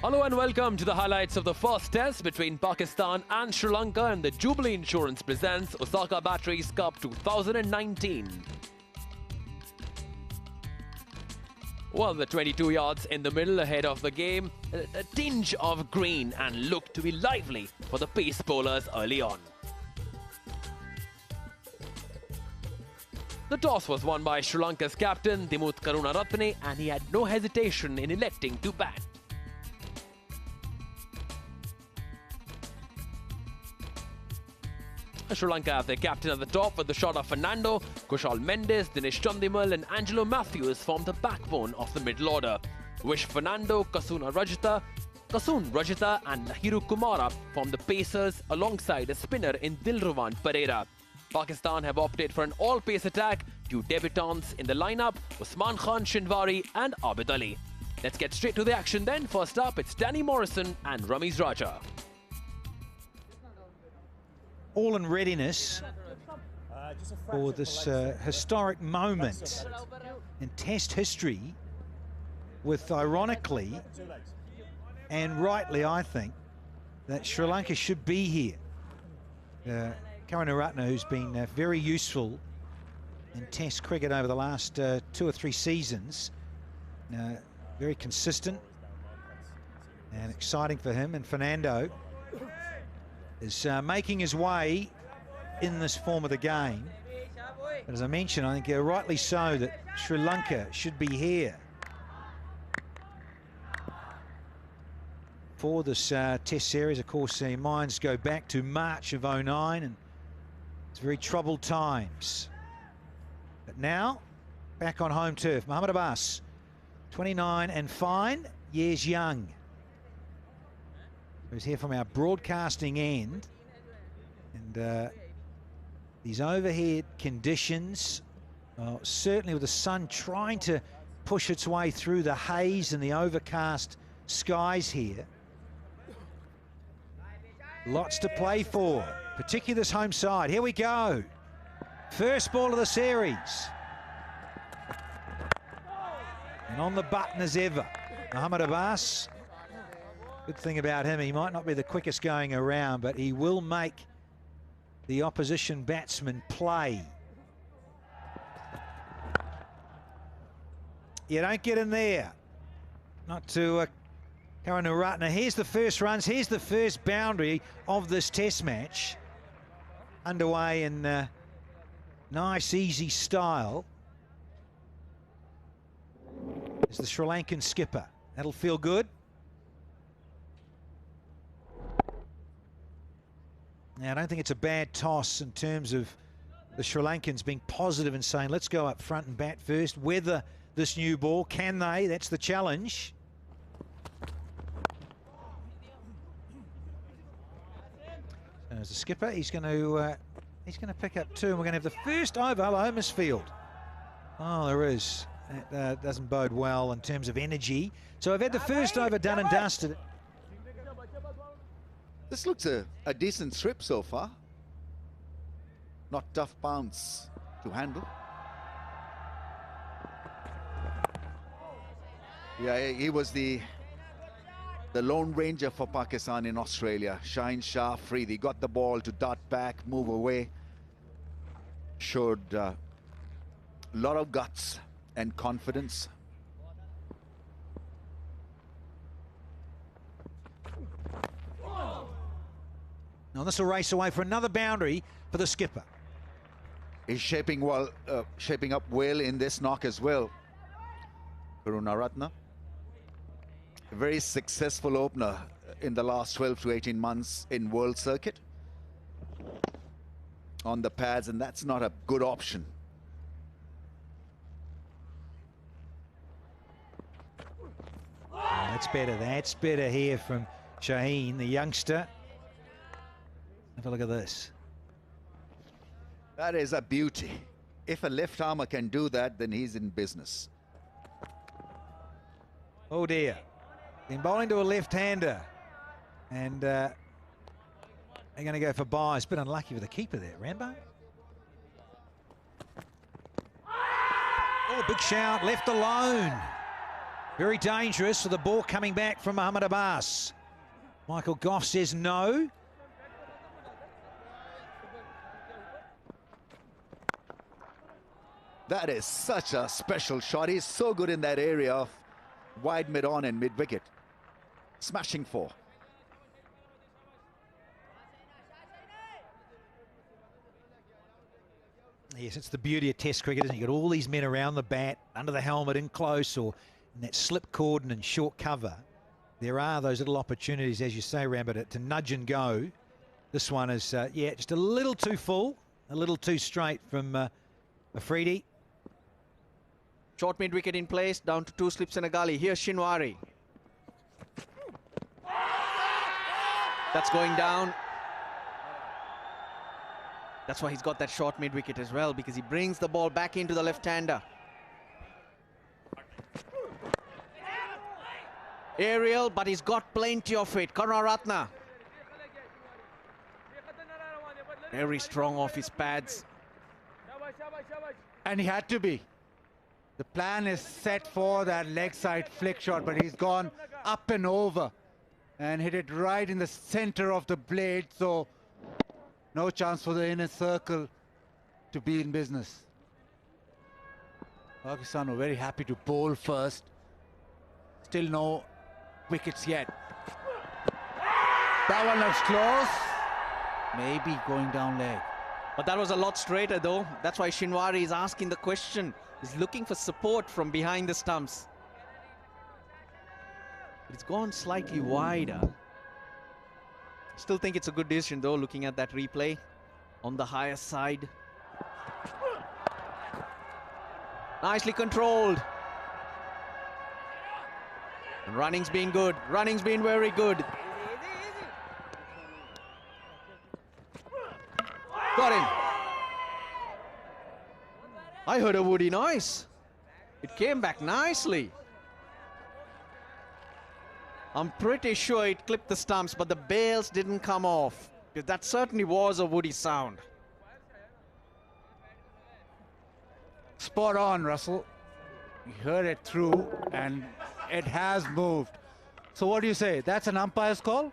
Hello and welcome to the highlights of the first test between Pakistan and Sri Lanka, and the Jubilee Insurance presents Osaka Batteries Cup 2019. Well, the 22 yards in the middle ahead of the game, a tinge of green and looked to be lively for the pace bowlers early on. The toss was won by Sri Lanka's captain Dimuth Karunaratne, and he had no hesitation in electing to bat. Sri Lanka have their captain at the top with the shot of Fernando. Kushal Mendes, Dinesh Chandimal and Angelo Matthews form the backbone of the middle order. Wish Fernando, Kasun Rajitha and Lahiru Kumara form the pacers alongside a spinner in Dilruwan Pereira. Pakistan have opted for an all-pace attack, two debutants in the lineup, Usman Khan Shinwari and Abid Ali. Let's get straight to the action then. First up, it's Danny Morrison and Ramiz Raja. All in readiness for this historic moment in Test history with, ironically and rightly, I think, that Sri Lanka should be here. Karunaratne, who's been very useful in Test cricket over the last 2 or 3 seasons, very consistent and exciting for him, and Fernando is making his way in this form of the game. But as I mentioned, I think rightly so that Sri Lanka should be here for this Test series. Of course, the minds go back to March of '09, and it's very troubled times. But now, back on home turf, Mohammad Abbas, 29 and fine, years young, who's here from our broadcasting end. And these overhead conditions, certainly with the sun trying to push its way through the haze and the overcast skies here. Lots to play for, particularly this home side. Here we go. First ball of the series. And on the button as ever, Mohammad Abbas. Good thing about him, he might not be the quickest going around, but he will make the opposition batsman play. You don't get in there. Not to Karunaratne. Here's the first runs. Here's the first boundary of this Test match. Underway in nice, easy style. Is the Sri Lankan skipper. That'll feel good. Now, I don't think it's a bad toss in terms of the Sri Lankans being positive and saying, let's go up front and bat first, weather this new ball. Can they? That's the challenge. As the skipper, he's going to pick up 2, and we're going to have the first over. Hello, Misfield. Oh, there is. That doesn't bode well in terms of energy. So I've had the first over done and dusted. This looks a decent strip so far. Not tough bounce to handle. Yeah, he was the Lone Ranger for Pakistan in Australia. Shine sharp, free. He got the ball to dart back, move away. Showed a lot of guts and confidence. Now this will race away for another boundary for the skipper. He's shaping up well in this knock as well. Karunaratne, a very successful opener in the last 12 to 18 months in world circuit on the pads, and that's not a good option. That's better. That's better here from Shaheen, the youngster. Have a look at this. That is a beauty. If a left armer can do that, then he's in business. Oh dear. Been bowling to a left-hander. And they're going to go for buys. Bit unlucky with the keeper there, Rambo. Oh, big shout, left alone. Very dangerous for the ball coming back from Mohamed Abbas. Michael Goff says no. That is such a special shot. He's so good in that area of wide mid-on and mid-wicket. Smashing four. Yes, it's the beauty of Test cricket, isn't it? You've got all these men around the bat, under the helmet, in close, or in that slip cordon and short cover. There are those little opportunities, as you say, Rambit, to nudge and go. This one is, yeah, just a little too full, a little too straight from Afridi. Short mid-wicket in place, down to 2 slips and a gully. Here's Shinwari. That's going down. That's why he's got that short mid-wicket as well, because he brings the ball back into the left-hander. Aerial, but he's got plenty of it. Karunaratne. Very strong off his pads. And he had to be. The plan is set for that leg side flick shot, but he's gone up and over and hit it right in the center of the blade, so no chance for the inner circle to be in business. Pakistan were very happy to bowl first. Still no wickets yet. That one looks close. Maybe going down leg. But that was a lot straighter though. That's why Shinwari is asking the question. He's looking for support from behind the stumps. But it's gone slightly wider. Still think it's a good decision though, looking at that replay on the higher side. Nicely controlled. And running's been good. Running's been very good. Got him. I heard a woody noise. It came back nicely. I'm pretty sure it clipped the stumps, but the bails didn't come off. That certainly was a woody sound. Spot on, Russell. You heard it through and it has moved. So what do you say? That's an umpire's call?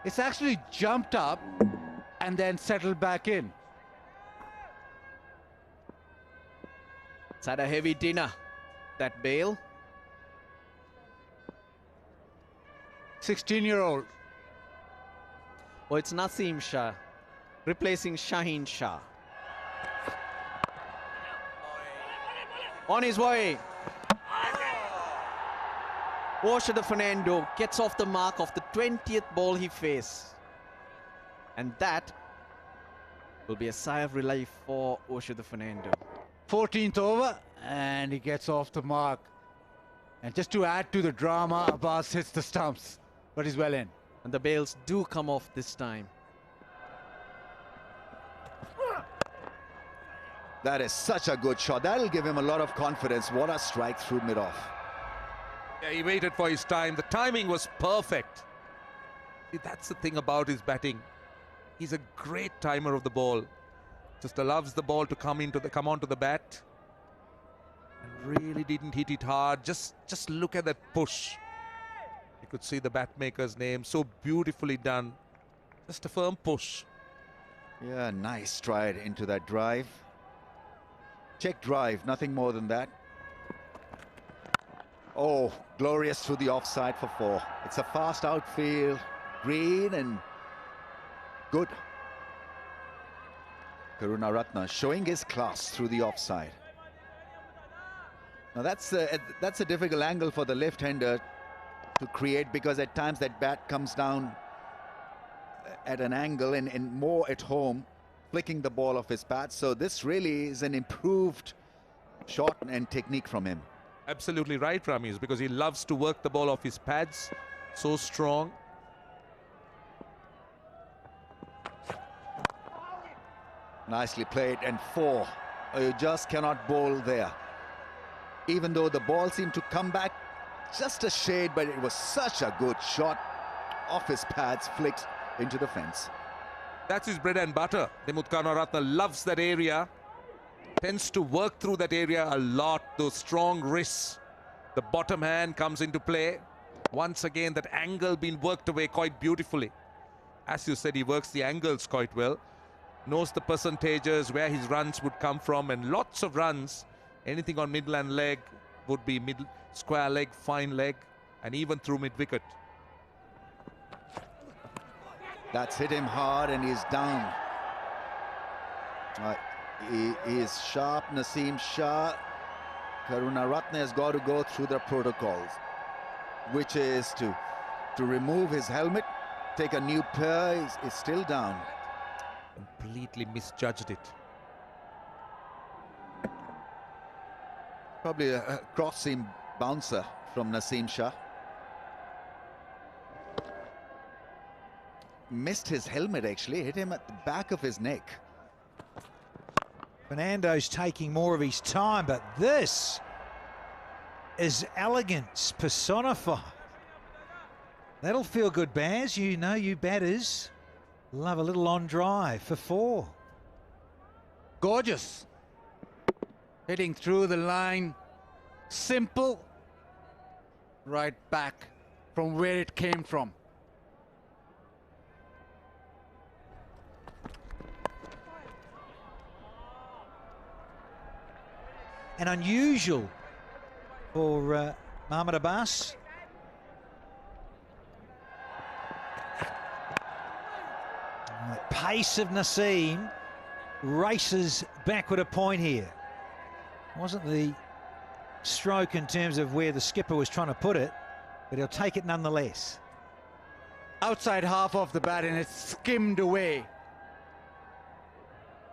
It's actually jumped up and then settled back in. It's had a heavy dinner, that bail. 16-year-old. Oh, it's Naseem Shah, replacing Shaheen Shah. On his way. Oshada Fernando gets off the mark of the 20th ball he faced. And that will be a sigh of relief for Oshada Fernando. 14th over, and he gets off the mark. And just to add to the drama, Abbas hits the stumps, but he's well in. And the bails do come off this time. That is such a good shot. That'll give him a lot of confidence. What a strike through mid-off. Yeah, he waited for his time. The timing was perfect. See, that's the thing about his batting. He's a great timer of the ball. Just allows the ball to come onto the bat. And really didn't hit it hard. Just look at that push. You could see the bat maker's name. So beautifully done. Just a firm push. Yeah, nice stride into that drive. Check drive, nothing more than that. Oh, glorious through the offside for 4. It's a fast outfield, green and good. Karunaratne showing his class through the offside. Now that's a difficult angle for the left-hander to create, because at times that bat comes down at an angle and more at home, flicking the ball off his bat. So this really is an improved shot and technique from him. Absolutely right, Ramesh, because he loves to work the ball off his pads. So strong. Nicely played, and 4. You just cannot bowl there. Even though the ball seemed to come back just a shade, but it was such a good shot off his pads, flicked into the fence. That's his bread and butter. Karunaratne loves that area. tends to work through that area a lot, those strong wrists. The bottom hand comes into play. Once again, that angle being worked away quite beautifully. As you said, he works the angles quite well. Knows the percentages, where his runs would come from, and lots of runs. Anything on midland leg would be mid square leg, fine leg, and even through mid-wicket. That's hit him hard and he's down. He is sharp, Naseem Shah. Karunaratne has got to go through the protocols, which is to remove his helmet, take a new pair. He's still down. Completely misjudged it. Probably a cross-seam bouncer from Naseem Shah. Missed his helmet actually, hit him at the back of his neck. Fernando's taking more of his time, but this is elegance personified. That'll feel good, Baz. You know you batters love a little on drive for 4. Gorgeous. Hitting through the line. Simple. Right back from where it came from. And unusual for Mohammad Abbas. The pace of Naseem races backward a point here. Wasn't the stroke in terms of where the skipper was trying to put it, but he'll take it nonetheless. Outside half of the bat and it's skimmed away.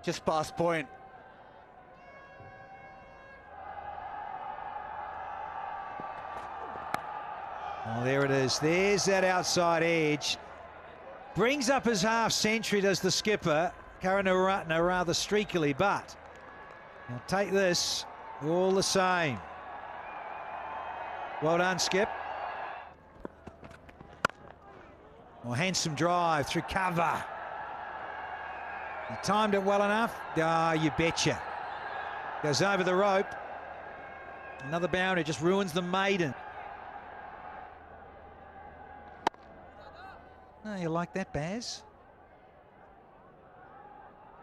Just past point. Oh, there it is. There's that outside edge. Brings up his half century, does the skipper. Karunaratne rather streakily, but he'll take this all the same. Well done, Skip. Oh, handsome drive through cover. He timed it well enough. Ah, you betcha. Goes over the rope. Another boundary, just ruins the maiden. Oh, you like that, Baz?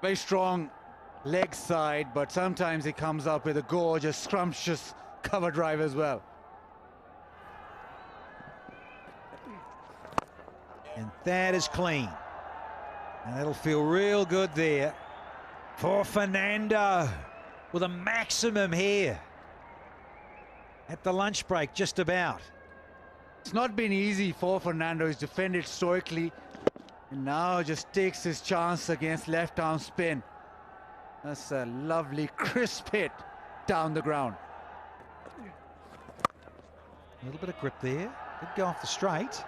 Very strong leg side, but sometimes he comes up with a gorgeous, scrumptious cover drive as well. And that is clean. And that'll feel real good there for Fernando with a maximum here at the lunch break, just about. It's not been easy for Fernando. He's defended stoically and now just takes his chance against left arm spin. That's a lovely crisp hit down the ground. A little bit of grip there. Did go off the straight.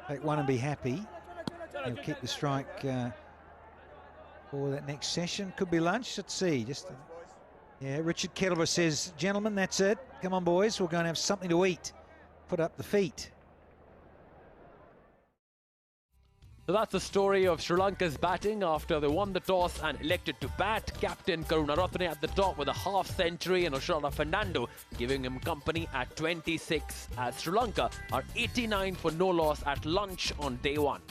Take one and be happy. He'll keep the strike for that next session. Could be lunch. Let's see. Yeah, Richard Kettleborough says, gentlemen, that's it. Come on, boys. We're going to have something to eat. Put up the feet. So that's the story of Sri Lanka's batting after they won the toss and elected to bat. Captain Karunaratne at the top with a half century and Arslan Fernando giving him company at 26 as Sri Lanka are 89 for no loss at lunch on day 1.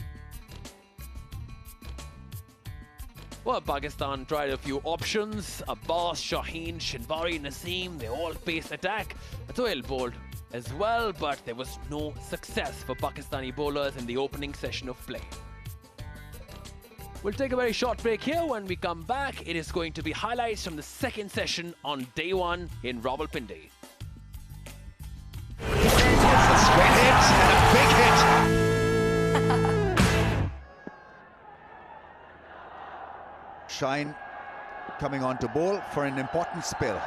Well, Pakistan tried a few options. Abbas, Shaheen, Shinwari, Naseem, they all paced attack. Sohail bowled as well, but there was no success for Pakistani bowlers in the opening session of play. We'll take a very short break here. When we come back, it is going to be highlights from the second session on day 1 in Rawalpindi. It's a straight hit and a big hit. Shine coming on to bowl for an important spill.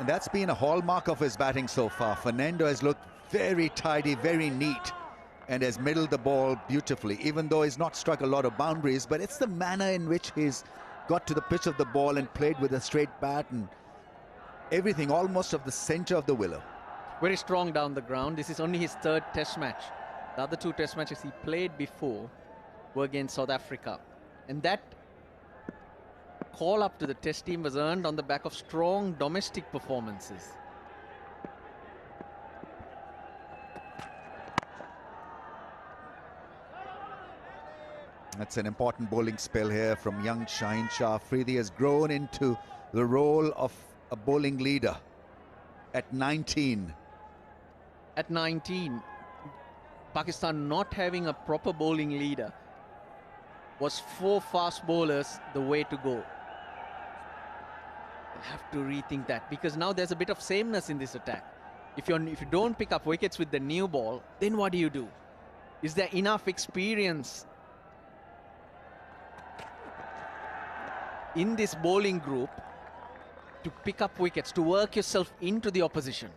And that's been a hallmark of his batting so far. Fernando has looked very tidy, very neat, and has middled the ball beautifully, even though he's not struck a lot of boundaries, but it's the manner in which he's got to the pitch of the ball and played with a straight bat and everything almost of the center of the willow. Very strong down the ground. This is only his 3rd test match. The other 2 test matches he played before were against South Africa. And that call-up to the test team was earned on the back of strong domestic performances. That's an important bowling spell here from young Shaheen Shah Afridi. Has grown into the role of a bowling leader at 19. At 19, Pakistan not having a proper bowling leader was 4 fast bowlers the way to go. Have to rethink that, because now there's a bit of sameness in this attack. If you don't pick up wickets with the new ball, then what do? Is there enough experience in this bowling group to pick up wickets, to work yourself into the opposition?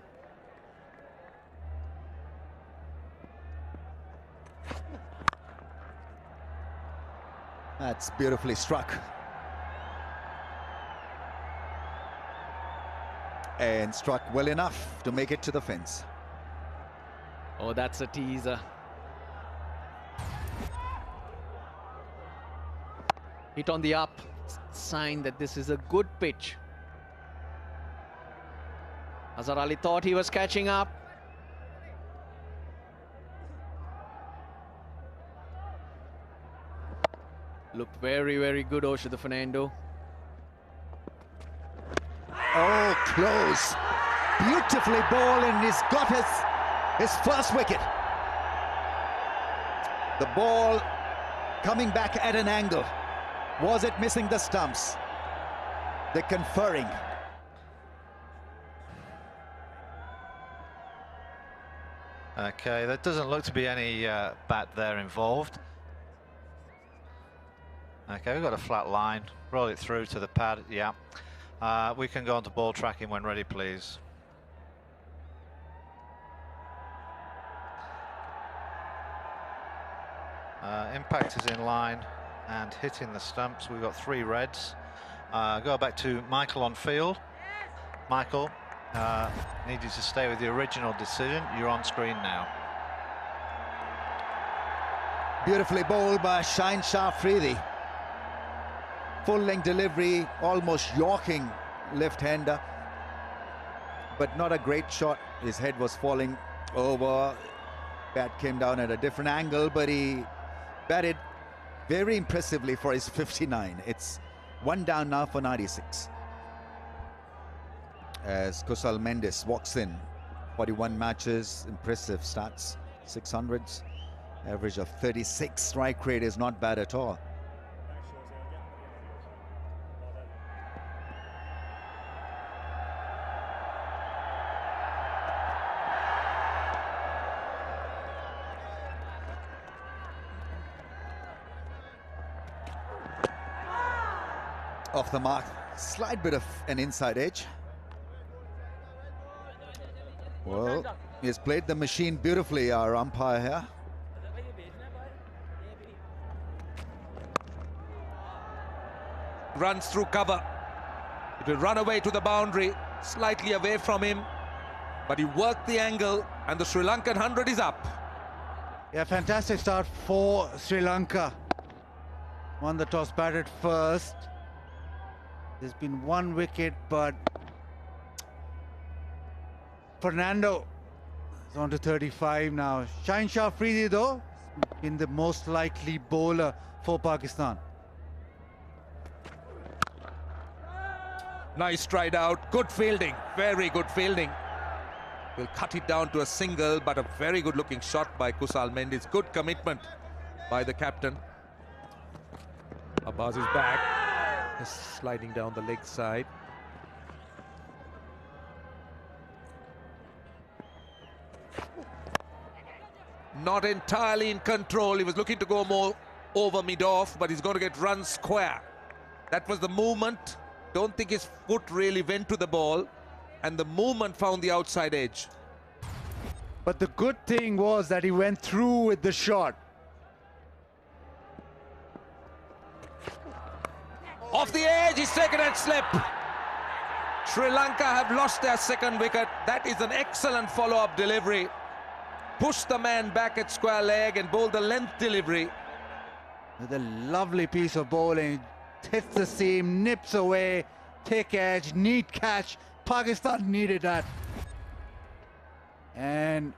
That's beautifully struck. And struck well enough to make it to the fence. Oh, that's a teaser. Hit on the up, sign that this is a good pitch. Azhar Ali thought he was catching up. Looked very, very good, Oshudha Fernando. Oh, close. Beautifully bowled, and he's got his first wicket. The ball coming back at an angle. Was it missing the stumps? They're conferring. Okay, there doesn't look to be any bat there involved. Okay, we've got a flat line. Roll it through to the pad. Yeah. We can go on to ball tracking when ready, please. Impact is in line and hitting the stumps. We've got 3 reds. Go back to Michael on field. Michael, need you to stay with the original decision. You're on screen now. Beautifully bowled by Shaheen Shah Afridi. Full-length delivery, almost yorking left-hander, but not a great shot. His head was falling over. Bat came down at a different angle, but he batted very impressively for his 59. It's 1 down now for 96. As Kusal Mendes walks in, 41 matches, impressive stats, 600s, average of 36. Strike rate is not bad at all. Off the mark, slight bit of an inside edge. Well, he's played the machine beautifully, our umpire here. Runs through cover. It will run away to the boundary, slightly away from him, but he worked the angle, and the Sri Lankan 100 is up. Yeah, fantastic start for Sri Lanka. Won the toss, batted first. There's been 1 wicket, but Fernando is on to 35 now. Shaheen Shah Afridi, though, been the most likely bowler for Pakistan. Nice stride out, good fielding, very good fielding. Will cut it down to a single, but a very good looking shot by Kusal Mendes. Good commitment by the captain. Abbas is back, just sliding down the leg side. Not entirely in control. He was looking to go more over mid-off, but he's going to get run square. That was the movement. Don't think his foot really went to the ball, and the movement found the outside edge. But the good thing was that he went through with the shot. Off the edge, he's taken a slip. Sri Lanka have lost their second wicket. That is an excellent follow-up delivery. Pushed the man back at square leg and bowled the length delivery. With a lovely piece of bowling. hits the seam, nips away, thick edge, neat catch. Pakistan needed that. And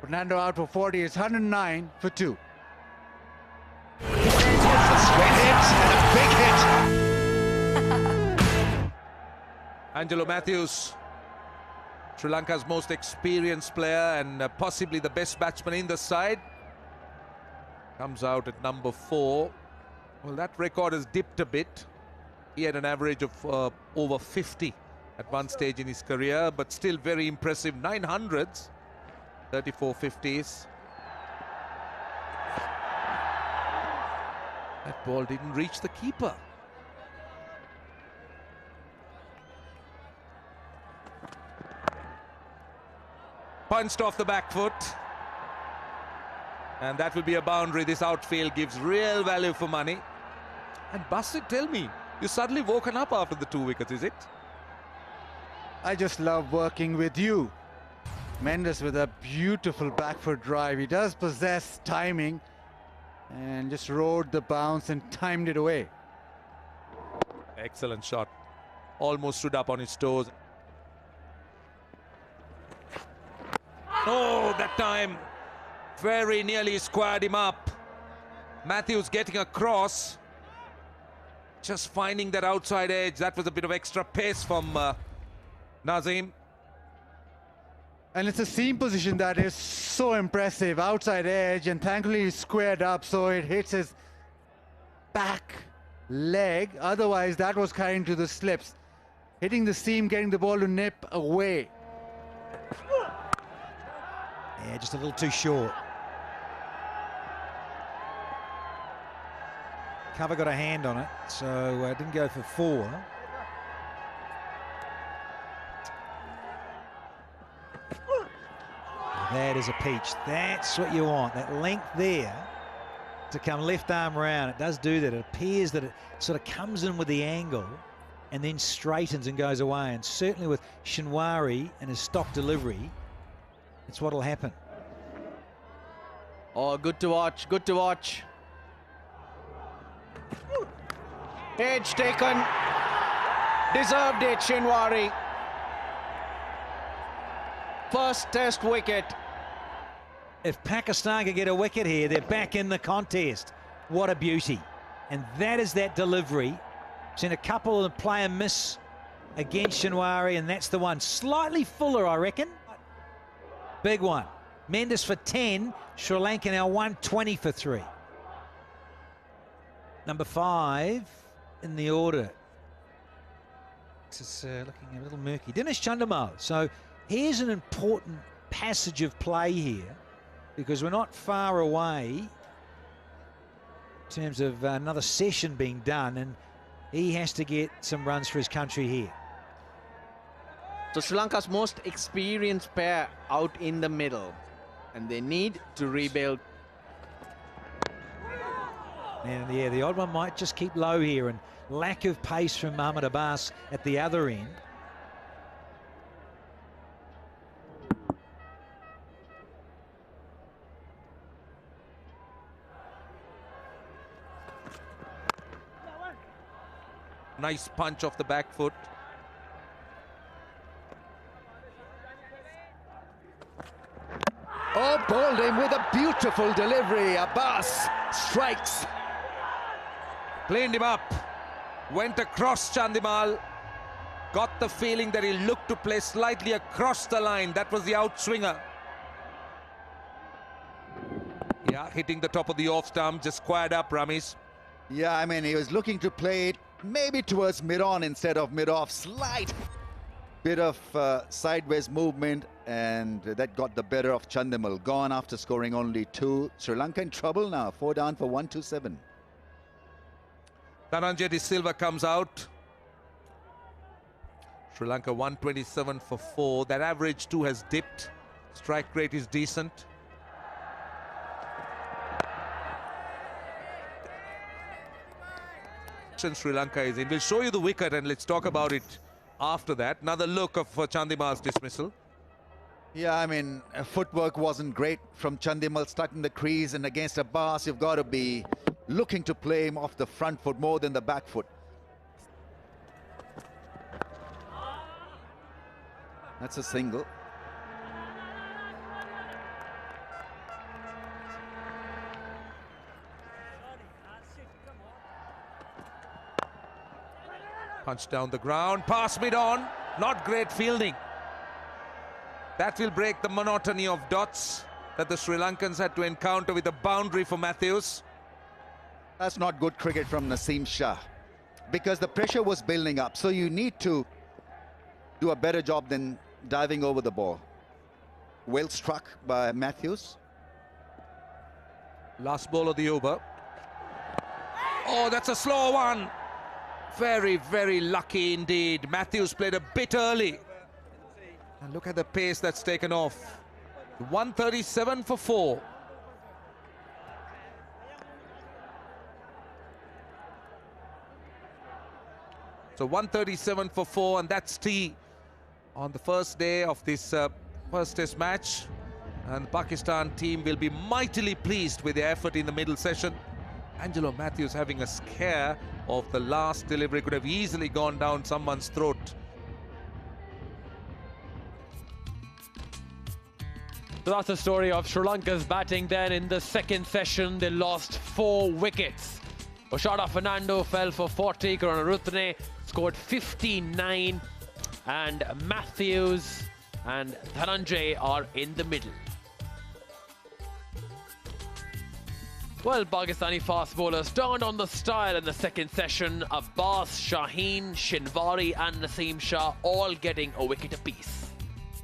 Fernando out for 40. It's 109 for 2. Straight hit and a big hit. Angelo Matthews, Sri Lanka's most experienced player and possibly the best batsman in the side, comes out at number 4. Well, that record has dipped a bit. He had an average of over 50 at one stage in his career, but still very impressive. 900s, 34 50s. That ball didn't reach the keeper. Punched off the back foot. And that will be a boundary. This outfield gives real value for money. And Basit, tell me, you suddenly woken up after the 2 wickets, is it? I just love working with you. Mendes with a beautiful back foot drive. He does possess timing and just rode the bounce and timed it away. Excellent shot. Almost stood up on his toes. Oh, that time very nearly squared him up. Matthews getting across, just finding that outside edge. That was a bit of extra pace from Nazim. And it's a seam position that is so impressive. Outside edge, and thankfully he's squared up so it hits his back leg. Otherwise that was carrying to the slips. Hitting the seam, getting the ball to nip away. Yeah, just a little too short. Cover got a hand on it, so didn't go for 4. That is a peach. That's what you want, that length there to come left arm round. It does do that. It appears that it sort of comes in with the angle and then straightens and goes away. And certainly with Shinwari and his stock delivery, it's what'll happen. Oh, good to watch, good to watch. Edge taken. Deserved it, Shinwari. First test wicket. If Pakistan can get a wicket here, they're back in the contest. What a beauty. And that is that delivery. Seen a couple of player miss against Shinwari, and that's the one. Slightly fuller, I reckon. Big one. Mendes for 10. Sri Lanka now 120 for 3. Number 5 in the order. This is looking a little murky. Dinesh Chandimal. So here's an important passage of play here, because we're not far away in terms of another session being done, and he has to get some runs for his country here. So Sri Lanka's most experienced pair out in the middle, and they need to rebuild. And yeah, the odd one might just keep low here, and lack of pace from Mohammad Abbas at the other end. Nice punch off the back foot. Oh, bowled him with a beautiful delivery. Abbas strikes. Planed him up. Went across Chandimal. Got the feeling that he looked to play slightly across the line. That was the outswinger. Yeah, hitting the top of the off stump. Just squared up, Ramesh. Yeah, I mean, he was looking to play it maybe towards mid-on instead of mid-off. Slight bit of sideways movement, and that got the better of Chandimal. Gone after scoring only 2. Sri Lanka in trouble now. 4 down for 127. Dhananjay De Silva comes out. Sri Lanka 127 for 4. That average too has dipped. Strike rate is decent. Sri Lanka is in. We'll show you the wicket and let's talk about it after that. Another look of Chandimal's dismissal. Yeah, I mean, footwork wasn't great from Chandimal, stuck in the crease, and against Abbas, you've got to be looking to play him off the front foot more than the back foot. That's a single. Punch down the ground, pass mid-on, not great fielding. That will break the monotony of dots that the Sri Lankans had to encounter with a boundary for Matthews. That's not good cricket from Naseem Shah, because the pressure was building up. So you need to do a better job than diving over the ball. Well struck by Matthews. Last ball of the over. Oh, that's a slow one. Very, very lucky indeed. Matthews played a bit early. And look at the pace that's taken off. 137 for 4. So 137 for 4, and that's tea on the first day of this first test match. And the Pakistan team will be mightily pleased with their effort in the middle session. Angelo Matthews having a scare of the last delivery, could have easily gone down someone's throat. So that's the story of Sri Lanka's batting then. In the second session, they lost 4 wickets. Oshada Fernando fell for 40, Karunaratne scored 59, and Matthews and Dhananjay are in the middle. Well, Pakistani fast bowlers turned on the style in the second session. Abbas, Shaheen, Shinwari and Naseem Shah all getting a wicket apiece.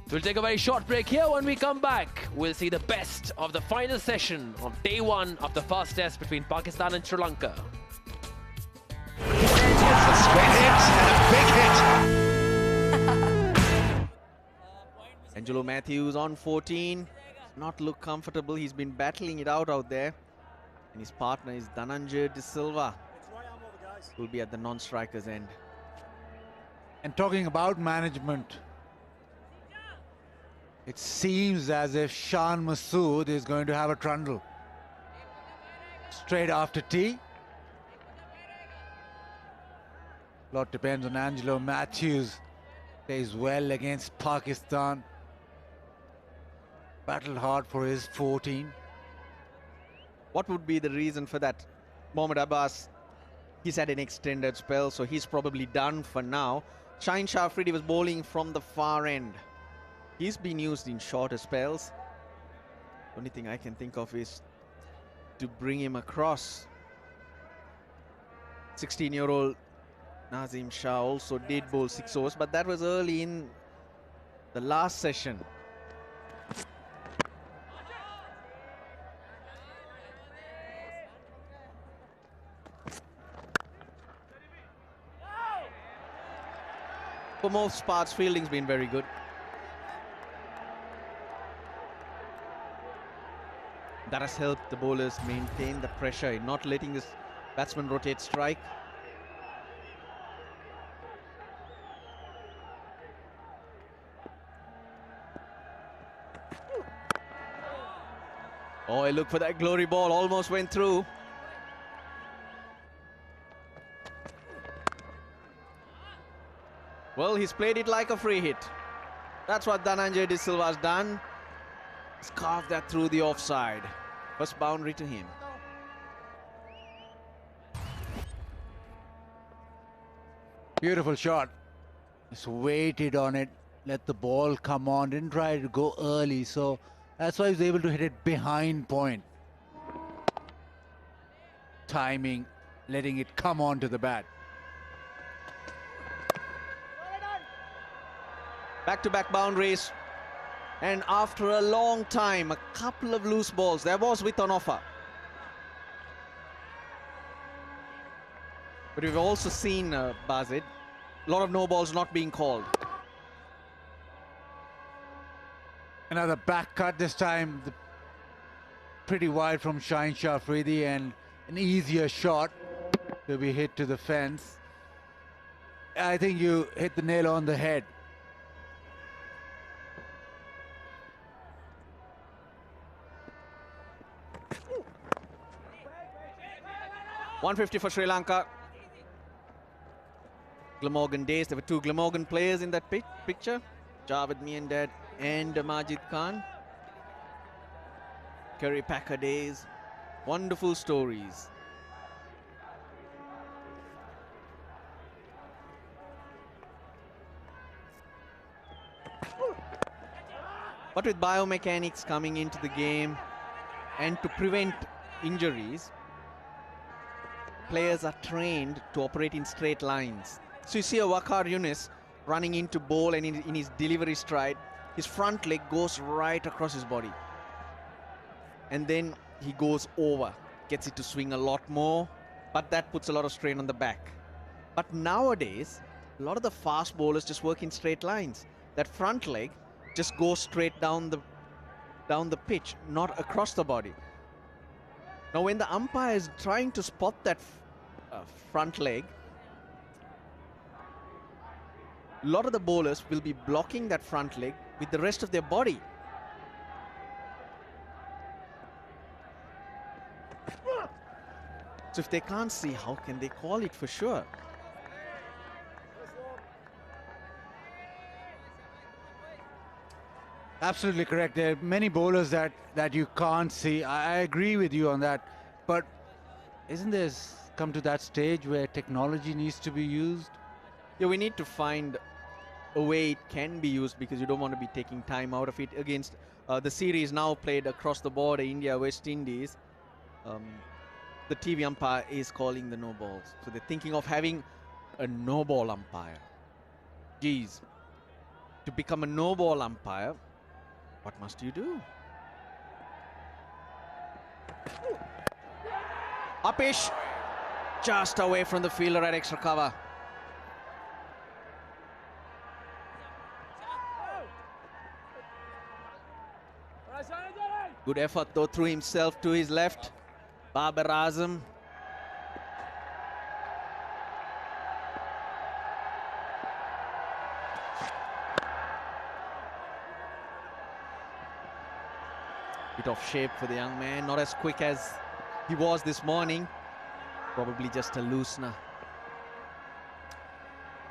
So we'll take a very short break here. When we come back, we'll see the best of the final session of day 1 of the first test between Pakistan and Sri Lanka. It's a straight hit and a big hit. Angelo Matthews on 14. Not look comfortable. He's been battling it out there. And his partner is Dhananjay De Silva, who will be at the non-strikers end. And talking about management, it seems as if Shan Masood is going to have a trundle. Straight after tea. A lot depends on Angelo Matthews. Plays well against Pakistan. Battled hard for his 14. What would be the reason for that? Mohammad Abbas, he's had an extended spell, so he's probably done for now. Shaheen Shah Afridi was bowling from the far end. He's been used in shorter spells. Only thing I can think of is to bring him across. 16-year-old Naseem Shah also did bowl 6 overs, but that was early in the last session. For most parts, fielding's been very good. That has helped the bowlers maintain the pressure in not letting this batsman rotate strike. Oh, I look for that glory ball, almost went through. Well, he's played it like a free hit. That's what Dhananjay De Silva has done. He's carved that through the offside. First boundary to him. Beautiful shot. Just waited on it, let the ball come on, didn't try to go early, so that's why he was able to hit it behind point. Timing, letting it come on to the bat. Back-to-back boundaries. And after a long time, a couple of loose balls. There was width on offer. But we've also seen, Bazid, a lot of no balls not being called. Another back cut this time. Pretty wide from Shaheen Shah Afridi, and an easier shot to be hit to the fence. I think you hit the nail on the head. 150 for Sri Lanka. Glamorgan days. There were two Glamorgan players in that picture. Javed Miandad and Majid Khan. Kerry Packer days. Wonderful stories. But with biomechanics coming into the game and to prevent injuries, players are trained to operate in straight lines. So you see a Waqar Yunus running into ball, and in his delivery stride, his front leg goes right across his body. And then he goes over, gets it to swing a lot more, but that puts a lot of strain on the back. But nowadays, a lot of the fast bowlers just work in straight lines. That front leg just goes straight down the pitch, not across the body. Now when the umpire is trying to spot that front leg, a lot of the bowlers will be blocking that front leg with the rest of their body. So if they can't see, how can they call it for sure? Absolutely correct. There are many bowlers that you can't see. I agree with you on that. But isn't this come to that stage where technology needs to be used? Yeah, we need to find a way it can be used, because you don't want to be taking time out of it. Against the series now played across the border, India, West Indies, the TV umpire is calling the no balls. So they're thinking of having a no ball umpire. Geez, to become a no ball umpire, what must you do? Upish, just away from the fielder at extra cover. Good effort though, threw himself to his left. Babar Azam. Bit off shape for the young man, not as quick as he was this morning. Probably just a loosener.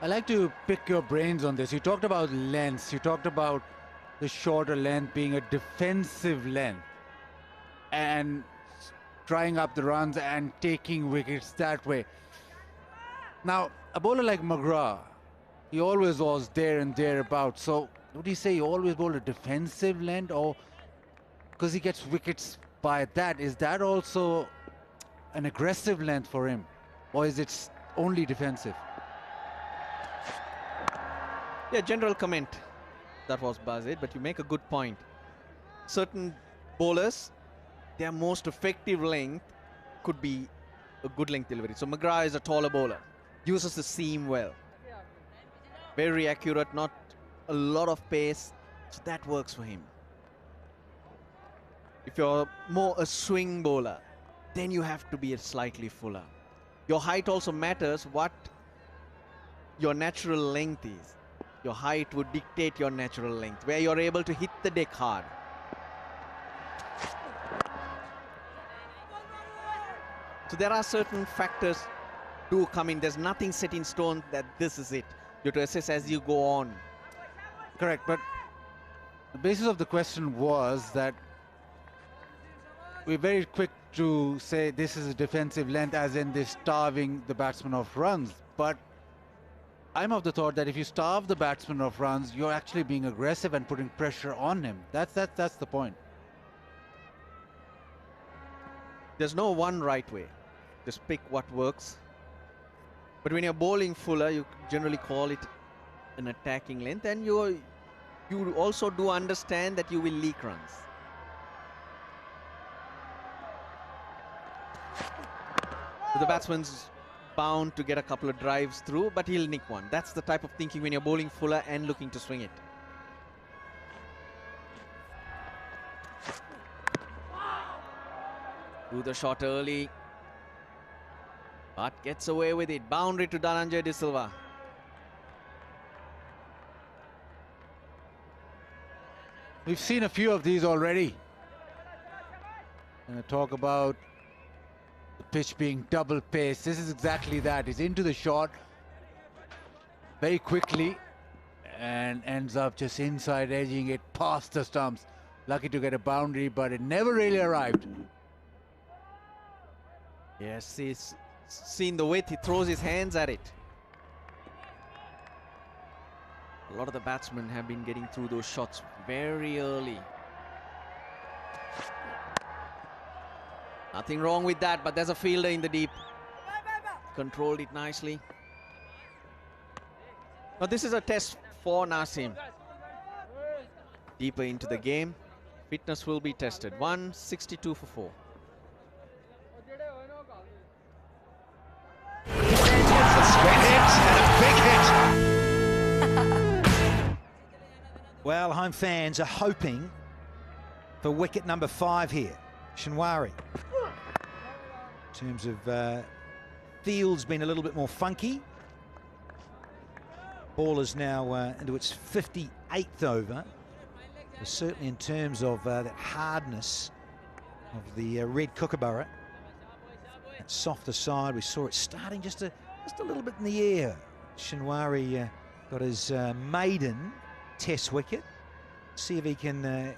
I like to pick your brains on this. You talked about lengths. You talked about the shorter length being a defensive length and trying up the runs and taking wickets that way. Now, a bowler like McGrath, he always was there and thereabouts. So would you say he always bowled a defensive length, or because he gets wickets by that, is that also an aggressive length for him, or is it only defensive? Yeah, general comment. That was Bazid, but you make a good point. Certain bowlers, their most effective length could be a good length delivery. So McGrath is a taller bowler, uses the seam well. Very accurate, not a lot of pace, so that works for him. If you're more a swing bowler, then you have to be a slightly fuller. Your height also matters, what your natural length is. Your height would dictate your natural length, where you're able to hit the deck hard. So there are certain factors do come in. There's nothing set in stone that this is it. You have to assess as you go on. Correct, but the basis of the question was that we're very quick to say this is a defensive length, as in they're starving the batsman of runs. But I'm of the thought that if you starve the batsman of runs, you're actually being aggressive and putting pressure on him. That's the point. There's no one right way. Just pick what works. But when you're bowling fuller, you generally call it an attacking length, and you also do understand that you will leak runs. So the batsman's bound to get a couple of drives through, but he'll nick one. That's the type of thinking when you're bowling fuller and looking to swing it. Do the shot early, but gets away with it. Boundary to Dhananjay De Silva. We've seen a few of these already. Talk about the pitch being double paced. This is exactly that. He's into the shot very quickly and ends up just inside edging it past the stumps. Lucky to get a boundary, but it never really arrived. Yes, he's seen the way he throws his hands at it. A lot of the batsmen have been getting through those shots very early. Nothing wrong with that, but there's a fielder in the deep. Controlled it nicely. But this is a test for Nasim. Deeper into the game, fitness will be tested. 162 for 4. It's a straight hit and a big hit. Well, home fans are hoping for wicket number 5 here. Shinwari. In terms of field's been a little bit more funky. Ball is now into its 58th over. But certainly in terms of that hardness of the red kookaburra, that softer side, we saw it starting just a little bit in the air. Shinwari got his maiden test wicket. See if he can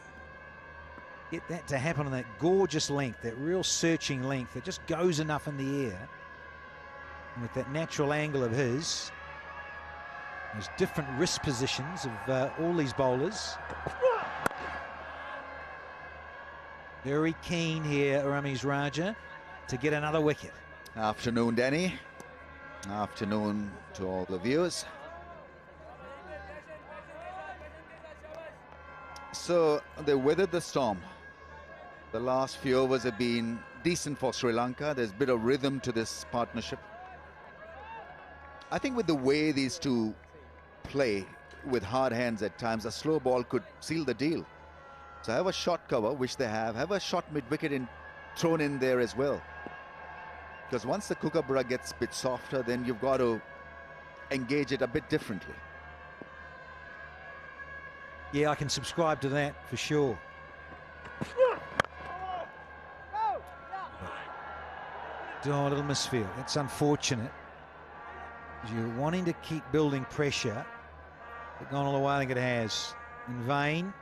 get that to happen on that gorgeous length, that real searching length that just goes enough in the air. And with that natural angle of his, there's different wrist positions of all these bowlers. Very keen here, Ramesh Raja, to get another wicket. Afternoon, Danny. Afternoon to all the viewers. So they weathered the storm. The last few overs have been decent for Sri Lanka. There's a bit of rhythm to this partnership. I think with the way these two play with hard hands at times, a slow ball could seal the deal. So have a short cover, which they have a short mid-wicket thrown in there as well. Because once the kookaburra gets a bit softer, then you've got to engage it a bit differently. Yeah, I can subscribe to that for sure. Oh, a little misfield. That's unfortunate. You're wanting to keep building pressure, but gone all the way, I think it has. In vain.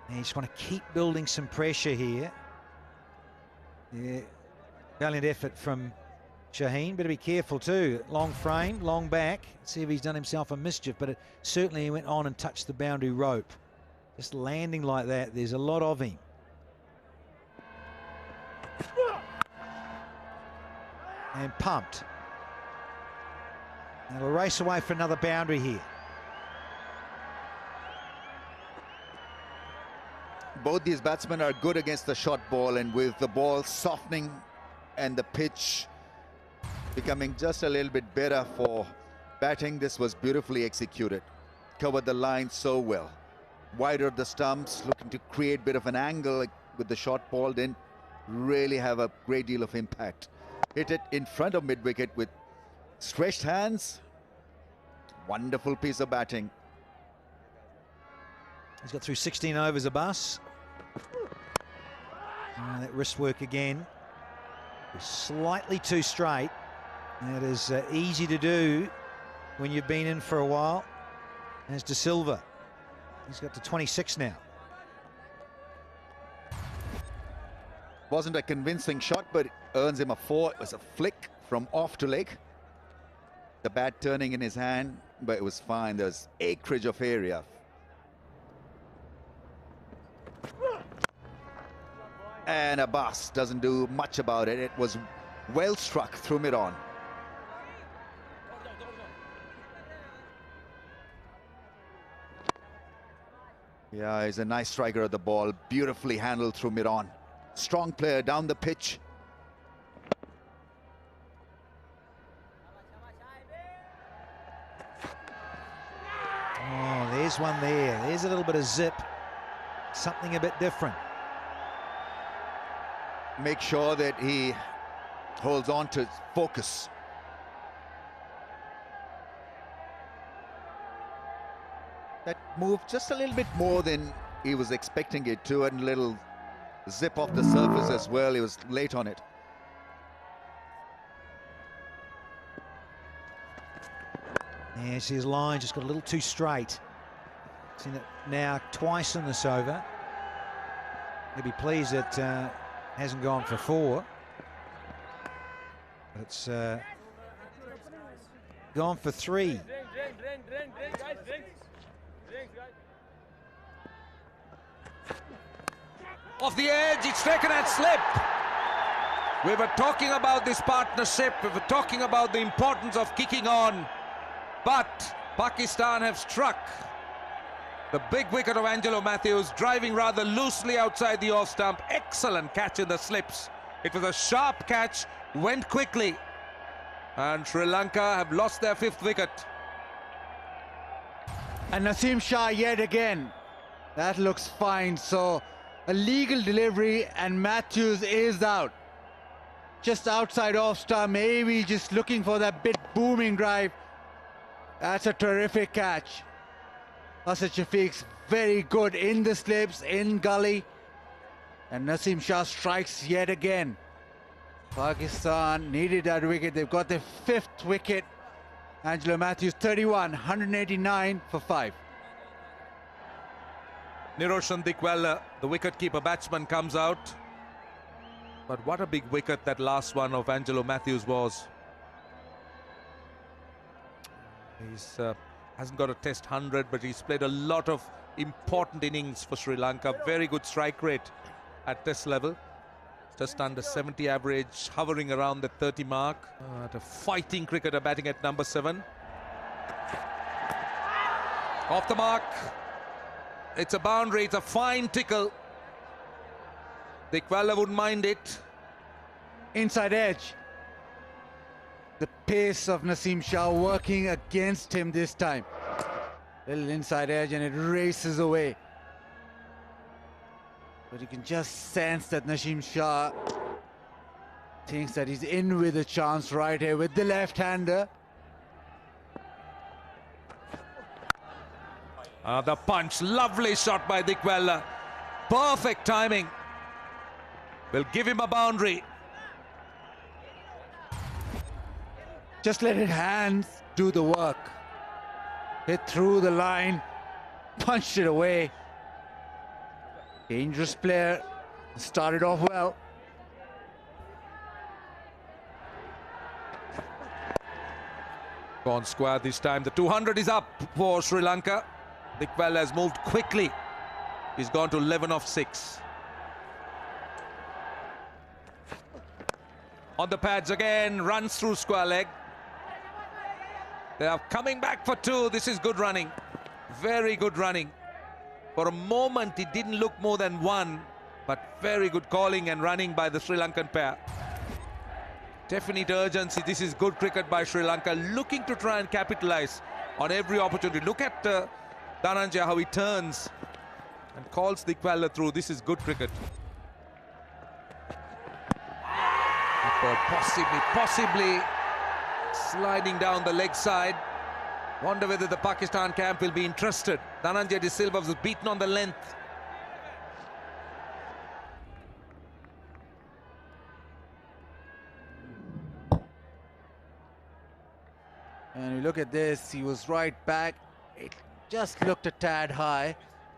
And you just want to keep building some pressure here. Yeah, valiant effort from Shaheen. Better be careful too. Long frame, long back. See if he's done himself a mischief, but it certainly he went on and touched the boundary rope. Just landing like that, there's a lot of him. And pumped. And we'll race away for another boundary here. Both these batsmen are good against the short ball, and with the ball softening and the pitch becoming just a little bit better for batting, this was beautifully executed. Covered the line so well. Wider the stumps, looking to create a bit of an angle with the short ball, didn't really have a great deal of impact. Hit it in front of mid-wicket with stretched hands. Wonderful piece of batting. He's got through 16 overs, Abbas. That wrist work again. Slightly too straight. That is easy to do when you've been in for a while. As De Silva. He's got to 26 now. Wasn't a convincing shot, but it earns him a 4. It was a flick from off to leg. The bat turning in his hand, but it was fine. There's acreage of area. And Abbas doesn't do much about it. It was well struck through mid-on. Yeah, he's a nice striker of the ball. Beautifully handled through mid-on. Strong player down the pitch. Oh, there's one there. There's a little bit of zip. Something a bit different. Make sure that he holds on to focus. That moved just a little bit more than he was expecting it to, and a little zip off the surface as well. He was late on it. Yes, his line just got a little too straight. Seen it now twice in this over. He'll be pleased it hasn't gone for 4. But it's gone for 3. Off the edge, it's taken at slip. We were talking about this partnership, we were talking about the importance of kicking on, but Pakistan have struck the big wicket of Angelo Matthews, driving rather loosely outside the off stump. Excellent catch in the slips. It was a sharp catch, went quickly, and Sri Lanka have lost their 5th wicket. And Naseem Shah yet again. That looks fine. So a legal delivery and Matthews is out. Just outside off stump, maybe just looking for that bit booming drive. That's a terrific catch. Asad Shafiq's very good in the slips, in gully. And Naseem Shah strikes yet again. Pakistan needed that wicket. They've got their 5th wicket. Angelo Matthews 31, 189 for 5. Niroshan Dikwella, the wicket-keeper batsman, comes out. But what a big wicket that last one of Angelo Matthews was. He's hasn't got a test 100, but he's played a lot of important innings for Sri Lanka. Very good strike rate at test level. Just under 70 average, hovering around the 30 mark. A fighting cricketer batting at number 7. Off the mark. It's a boundary, it's a fine tickle. Dikwella wouldn't mind it. Inside edge. The pace of Naseem Shah working against him this time. Little inside edge and it races away. But you can just sense that Naseem Shah thinks that he's in with a chance right here with the left-hander. The punch, lovely shot by Dikwella. Perfect timing. Will give him a boundary. Just let his hands do the work. Hit through the line, punched it away. Dangerous player, started off well. Gone square this time. The 200 is up for Sri Lanka. Dikwella has moved quickly. He's gone to 11 off 6. On the pads again, runs through square leg. They are coming back for 2. This is good running. Very good running. For a moment, it didn't look more than 1, but very good calling and running by the Sri Lankan pair. Definite urgency. This is good cricket by Sri Lanka, looking to try and capitalize on every opportunity. Look at Dhananjaya, how he turns and calls Dikwella through. This is good cricket. Possibly sliding down the leg side. Wonder whether the Pakistan camp will be interested. Dhananjaya De Silva was beaten on the length. And you look at this, he was right back. It just looked a tad high.